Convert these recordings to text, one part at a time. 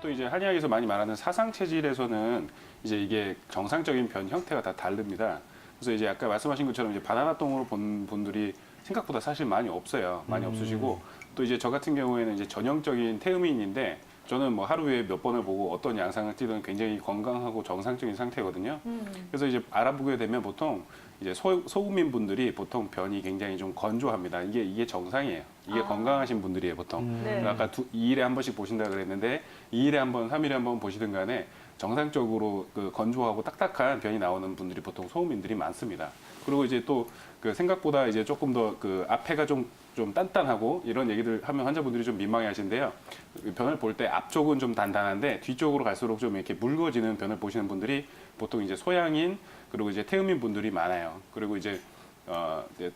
또 이제 한의학에서 많이 말하는 사상 체질에서는 이제 이게 정상적인 변 형태가 다 다릅니다. 그래서 이제 아까 말씀하신 것처럼 이제 바나나 똥으로 본 분들이 생각보다 사실 많이 없어요. 많이 없으시고 또 이제 저 같은 경우에는 이제 전형적인 태음인인데 저는 뭐 하루에 몇 번을 보고 어떤 양상을 띠든 굉장히 건강하고 정상적인 상태거든요. 그래서 이제 알아보게 되면 보통 이제 소음인 분들이 보통 변이 굉장히 좀 건조합니다. 이게 정상이에요. 이게 건강하신 분들이에요, 보통. 네. 그래서 아까 2일에 한 번씩 보신다 그랬는데 2일에 한 번, 3일에 한 번 보시든 간에 정상적으로 그 건조하고 딱딱한 변이 나오는 분들이 보통 소음인들이 많습니다. 그리고 이제 또 그 생각보다 이제 조금 더 그 앞에가 좀 단단하고 이런 얘기들 하면 환자분들이 좀 민망해 하시는데요. 변을 볼 때 앞쪽은 좀 단단한데 뒤쪽으로 갈수록 좀 이렇게 묽어지는 변을 보시는 분들이 보통 이제 소양인 그리고 이제 태음인 분들이 많아요. 그리고 이제 이제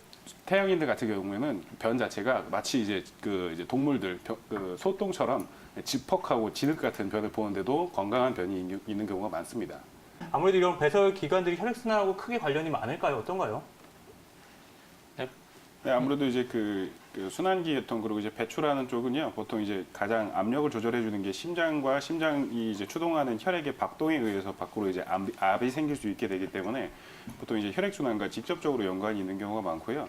태양인들 같은 경우에는 변 자체가 마치 이제 그 이제 동물들 그 소똥처럼 지퍽하고 진흙 같은 변을 보는데도 건강한 변이 있는 경우가 많습니다. 아무래도 이런 배설 기관들이 혈액순환하고 크게 관련이 많을까요? 어떤가요? 네, 아무래도 이제 그 순환기 계통 그리고 이제 배출하는 쪽은요 보통 이제 가장 압력을 조절해 주는 게 심장과 심장이 이제 추동하는 혈액의 박동에 의해서 밖으로 이제 압이 생길 수 있게 되기 때문에 보통 이제 혈액 순환과 직접적으로 연관이 있는 경우가 많고요.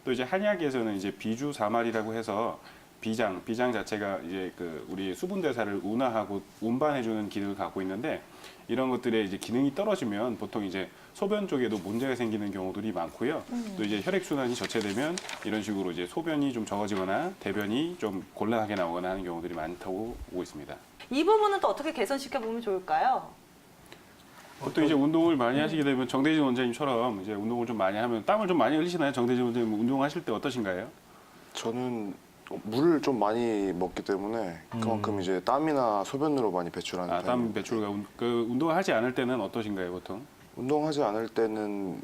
또 이제 한의학에서는 이제 비주사말이라고 해서 비장 자체가 이제 그 우리 수분 대사를 운화하고 운반해 주는 기능을 갖고 있는데 이런 것들의 이제 기능이 떨어지면 보통 이제 소변 쪽에도 문제가 생기는 경우들이 많고요. 또 이제 혈액 순환이 저체되면 이런 식으로 이제 소변이 좀 적어지거나 대변이 좀 곤란하게 나오거나 하는 경우들이 많다고 보고 있습니다. 이 부분은 또 어떻게 개선시켜 보면 좋을까요? 보통 이제 운동을 많이 하시게 되면 정대진 원장님처럼 이제 운동을 좀 많이 하면 땀을 좀 많이 흘리시나요? 정대진 원장님 운동하실 때 어떠신가요? 저는 물을 좀 많이 먹기 때문에 그만큼 이제 땀이나 소변으로 많이 배출하는 땀 편입니다. 배출과 그 운동을 하지 않을 때는 어떠신가요, 보통? 운동하지 않을 때는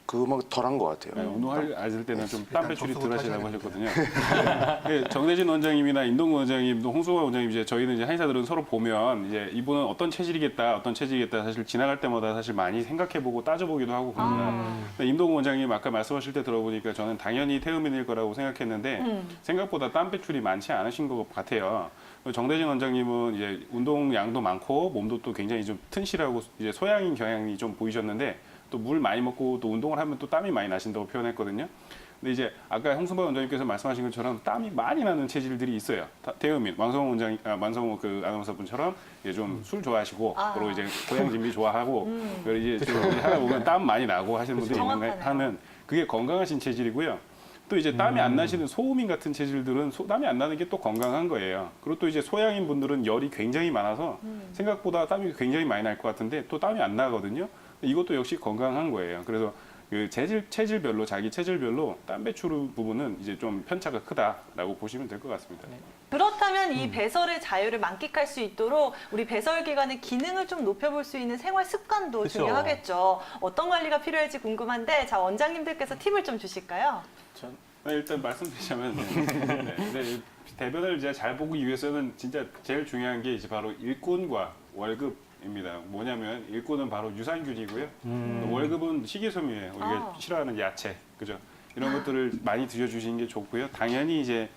그만 덜한 것 같아요. 네, 운동할 때는 좀 땀 일단 배출이 접속을 덜 하시다고 하셔야 하셨거든요. 네, 정대진 원장님이나 임동근 원장님, 또 홍수화 원장님 이제 저희는 이제 한의사들은 서로 보면 이제 이분은 어떤 체질이겠다 사실 지나갈 때마다 사실 많이 생각해보고 따져보기도 하고 그럽니다. 근데 임동근 원장님 아까 말씀하실 때 들어보니까 저는 당연히 태음인일 거라고 생각했는데 생각보다 땀 배출이 많지 않으신 것 같아요. 정대진 원장님은 이제 운동량도 많고 몸도 또 굉장히 좀 튼실하고 이제 소양인 경향이 좀 보이셨는데 또 물 많이 먹고 또 운동을 하면 또 땀이 많이 나신다고 표현했거든요. 근데 이제 아까 홍순범 원장님께서 말씀하신 것처럼 땀이 많이 나는 체질들이 있어요. 태음인 왕성호 원장, 왕성호 그 아나운서 분처럼 이제 좀 술 좋아하시고 그리고 이제 고향 진미 좋아하고 그리고 이제 좀 하다 보면 땀 많이 나고 하시는 분들이 있는데 정확하네요. 하면 그게 건강하신 체질이고요. 또 이제 땀이 안 나시는 소음인 같은 체질들은 땀이 안 나는 게 또 건강한 거예요. 그리고 또 이제 소양인 분들은 열이 굉장히 많아서 생각보다 땀이 굉장히 많이 날 것 같은데 또 땀이 안 나거든요. 이것도 역시 건강한 거예요. 그래서 그 체질별로 자기 체질별로 땀 배출 부분은 이제 좀 편차가 크다라고 보시면 될 것 같습니다. 그렇다면 이 배설의 자유를 만끽할 수 있도록 우리 배설기관의 기능을 좀 높여볼 수 있는 생활 습관도 그쵸. 중요하겠죠. 어떤 관리가 필요할지 궁금한데 자 원장님들께서 팁을 좀 주실까요? 일단 말씀드리자면 네, 대변을 이제 잘 보기 위해서는 진짜 제일 중요한 게 이제 바로 일꾼과 월급입니다. 뭐냐면 일꾼은 바로 유산균이고요. 월급은 식이섬유예요. 우리가 싫어하는 야채, 그죠? 이런 것들을 많이 드셔주시는 게 좋고요. 당연히 이제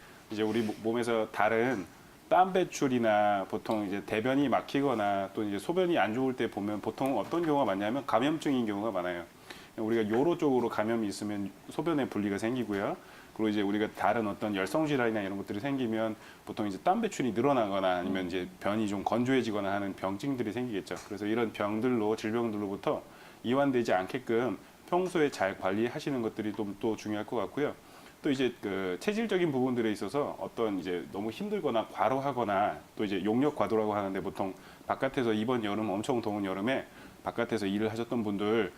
우리 몸에서 다른 땀 배출이나 보통 이제 대변이 막히거나 또 이제 소변이 안 좋을 때 보면 보통 어떤 경우가 많냐면 감염증인 경우가 많아요. 우리가 요로 쪽으로 감염이 있으면 소변에 분리가 생기고요. 그리고 이제 우리가 다른 어떤 열성 질환이나 이런 것들이 생기면 보통 이제 땀 배출이 늘어나거나 아니면 이제 변이 좀 건조해지거나 하는 병증들이 생기겠죠. 그래서 이런 질병들로부터 이완되지 않게끔 평소에 잘 관리하시는 것들이 또 중요할 것 같고요. 또 이제 그 체질적인 부분들에 있어서 어떤 이제 너무 힘들거나 과로하거나 또 이제 용력 과도라고 하는데 보통 바깥에서 이번 여름 엄청 더운 여름에 바깥에서 일을 하셨던 분들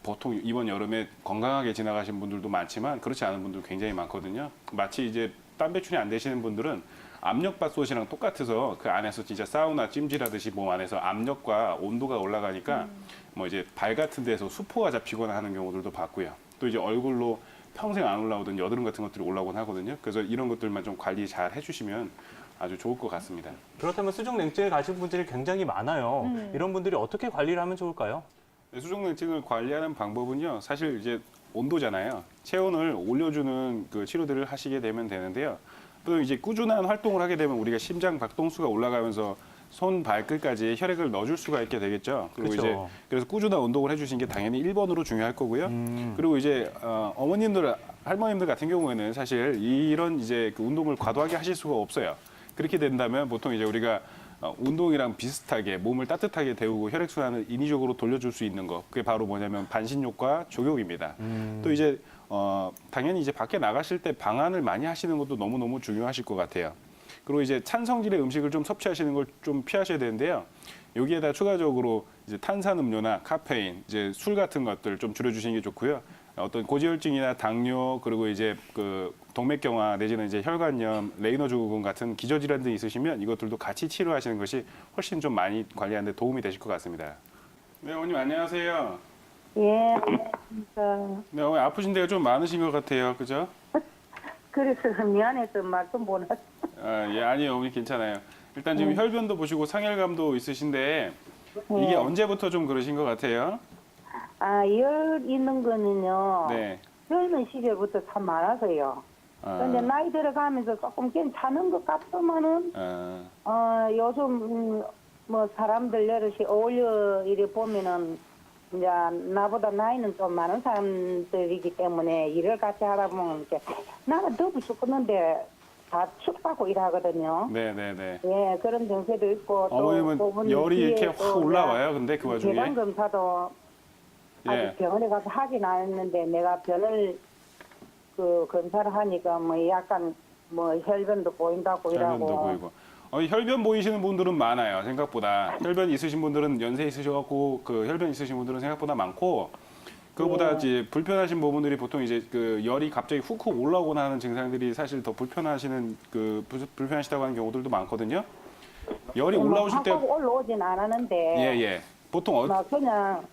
보통 이번 여름에 건강하게 지나가신 분들도 많지만 그렇지 않은 분들 굉장히 많거든요. 마치 이제 땀 배출이 안 되시는 분들은 압력밥솥이랑 똑같아서 그 안에서 진짜 사우나 찜질하듯이 몸 안에서 압력과 온도가 올라가니까 뭐 이제 발 같은 데서 수포가 잡히거나 하는 경우들도 봤고요. 또 이제 얼굴로 평생 안 올라오던 여드름 같은 것들이 올라오곤 하거든요. 그래서 이런 것들만 좀 관리 잘 해주시면 아주 좋을 것 같습니다. 그렇다면 수족냉증을 가진 분들이 굉장히 많아요. 이런 분들이 어떻게 관리를 하면 좋을까요? 수족냉증을 관리하는 방법은요. 사실 이제 온도잖아요. 체온을 올려주는 그 치료들을 하시게 되면 되는데요. 또 이제 꾸준한 활동을 하게 되면 우리가 심장 박동수가 올라가면서 손 발끝까지 혈액을 넣어줄 수가 있게 되겠죠. 그리고 그쵸. 이제 그래서 꾸준한 운동을 해주신 게 당연히 1번으로 중요할 거고요. 그리고 이제 어머님들, 할머님들 같은 경우에는 사실 이런 이제 그 운동을 과도하게 하실 수가 없어요. 그렇게 된다면 보통 이제 우리가 운동이랑 비슷하게 몸을 따뜻하게 데우고 혈액순환을 인위적으로 돌려줄 수 있는 거, 그게 바로 뭐냐면 반신욕과 족욕입니다. 또 이제 당연히 이제 밖에 나가실 때 방안을 많이 하시는 것도 너무너무 중요하실 것 같아요. 그리고 이제 찬성질의 음식을 좀 섭취하시는 걸 좀 피하셔야 되는데요. 여기에다 추가적으로 이제 탄산음료나 카페인, 이제 술 같은 것들 좀 줄여주시는 게 좋고요. 어떤 고지혈증이나 당뇨, 그리고 이제 그 동맥경화 내지는 이제 혈관염, 레이너 증후군 같은 기저질환 등이 있으시면 이것들도 같이 치료하시는 것이 훨씬 좀 많이 관리하는 데 도움이 되실 것 같습니다. 네, 어머님 안녕하세요. 예, 안녕하십니까. 네, 어머니 아프신 데가 좀 많으신 것 같아요. 그죠? 그래서 미안해서 말씀 못 하겠어. 예, 아니에요. 어머니 괜찮아요. 일단 지금 혈변도 보시고 상열감도 있으신데 이게 네. 언제부터 좀 그러신 것 같아요? 열 있는 거는요. 네. 젊은 시절부터 참 많아서요. 근데 나이 들어가면서 조금 괜찮은 것 같더만은, 요즘, 뭐, 사람들 여럿이 어울려 이래 보면은, 이제, 나보다 나이는 좀 많은 사람들이기 때문에 일을 같이 하다 보면, 이렇게, 나는 더부 죽겠는데, 다 춥다고 일하거든요. 네네네. 예, 그런 증세도 있고, 또, 어머님은 그분 열이 이렇게 뒤에 확 또 올라와요. 근데 그 와중에. 계단 검사도 아직 예. 병원에 가서 하진 않았는데 내가 변을 그 검사를 하니까 뭐 약간 뭐 혈변도 보인다고 혈변도 이러고 보이고. 혈변 보이시는 분들은 많아요. 생각보다. 혈변 있으신 분들은 연세 있으셔갖고 그 혈변 있으신 분들은 생각보다 많고 그거보다 이제 불편하신 부분들이 보통 이제 그 열이 갑자기 훅훅 올라오거나 하는 증상들이 사실 더 불편하시는 그 불편하시다고 하는 경우들도 많거든요. 열이 올라오실 때 한국 올라오진 않았는데 예. 보통 막 그냥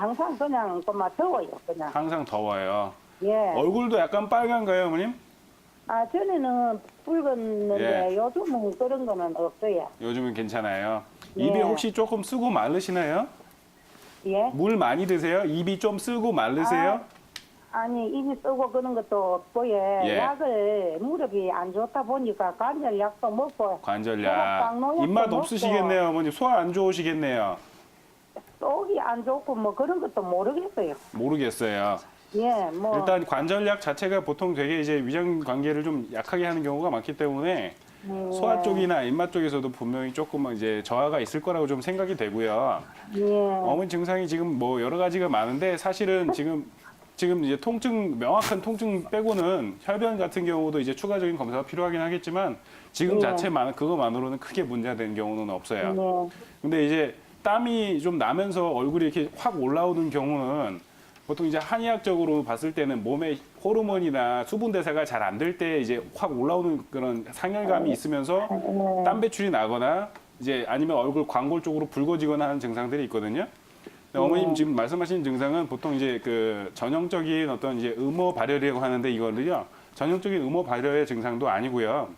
항상 그냥 막 더워요 그냥. 항상 더워요. 예. 얼굴도 약간 빨간가요, 어머님? 아 전에는 붉었는데 예. 요즘은 그런 거는 없어요. 요즘은 괜찮아요. 예. 입이 혹시 조금 쓰고 마르시나요? 예. 물 많이 드세요? 입이 좀 쓰고 마르세요? 아니 입이 쓰고 그런 것도 없고요. 예. 약을 무릎이 안 좋다 보니까 관절약도 먹고 관절약. 당뇨약도 입맛 먹고 없으시겠네요, 어머니. 소화 안 좋으시겠네요. 속이 안 좋고 뭐 그런 것도 모르겠어요. 모르겠어요. 예, 뭐 일단 관절약 자체가 보통 되게 이제 위장 관계를 좀 약하게 하는 경우가 많기 때문에 소화 쪽이나 입맛 쪽에서도 분명히 조금 이제 저하가 있을 거라고 좀 생각이 되고요. 예. 어머니 증상이 지금 뭐 여러 가지가 많은데 사실은 지금 이제 명확한 통증 빼고는 혈변 같은 경우도 이제 추가적인 검사가 필요하긴 하겠지만 지금 자체만 그거만으로는 크게 문제가 되는 경우는 없어요. 네. 근데 이제 땀이 좀 나면서 얼굴이 이렇게 확 올라오는 경우는 보통 이제 한의학적으로 봤을 때는 몸에 호르몬이나 수분 대사가 잘 안 될 때 이제 확 올라오는 그런 상열감이 있으면서 땀 배출이 나거나 이제 아니면 얼굴 광골 쪽으로 붉어지거나 하는 증상들이 있거든요. 근데 어머님 지금 말씀하신 증상은 보통 이제 그 전형적인 어떤 이제 음호 발열이라고 하는데 이거는요 전형적인 음호 발열의 증상도 아니고요.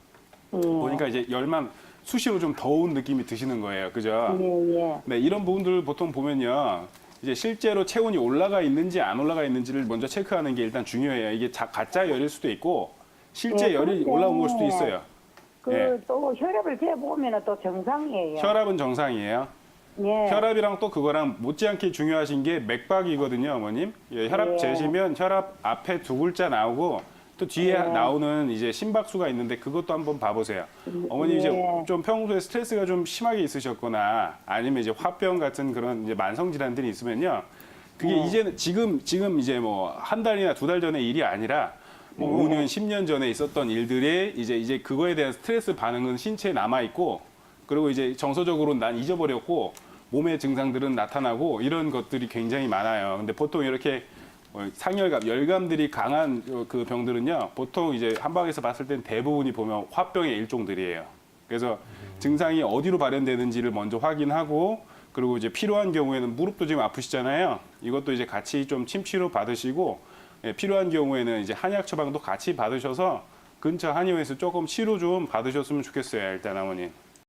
보니까 이제 열만 수시로 좀 더운 느낌이 드시는 거예요. 그죠? 예. 네, 이런 부분들 보통 보면요. 이제 실제로 체온이 올라가 있는지 안 올라가 있는지를 먼저 체크하는 게 일단 중요해요. 이게 가짜 열일 수도 있고 실제 예, 열이 그런데 올라온 걸 수도 있어요. 예. 그 또 혈압을 재보면 또 정상이에요. 혈압은 정상이에요. 예. 혈압이랑 또 그거랑 못지않게 중요하신 게 맥박이거든요, 어머님. 예, 혈압 예. 재시면 혈압 앞에 두 글자 나오고 또 뒤에 나오는 이제 심박수가 있는데 그것도 한번 봐보세요. 어머님 이제 좀 평소에 스트레스가 좀 심하게 있으셨거나 아니면 이제 화병 같은 그런 이제 만성 질환들이 있으면요. 그게 이제는 지금 이제 뭐 한 달이나 두 달 전의 일이 아니라 뭐 5년, 10년 전에 있었던 일들이 이제 그거에 대한 스트레스 반응은 신체에 남아 있고 그리고 이제 정서적으로 난 잊어버렸고 몸의 증상들은 나타나고 이런 것들이 굉장히 많아요. 근데 보통 이렇게 상열감, 열감들이 강한 그 병들은요, 보통 이제 한방에서 봤을 땐 대부분이 보면 화병의 일종들이에요. 그래서 증상이 어디로 발현되는지를 먼저 확인하고, 그리고 이제 필요한 경우에는 무릎도 지금 아프시잖아요. 이것도 이제 같이 좀 침치료 받으시고, 필요한 경우에는 이제 한약 처방도 같이 받으셔서 근처 한의원에서 조금 치료 좀 받으셨으면 좋겠어요, 일단 어머니.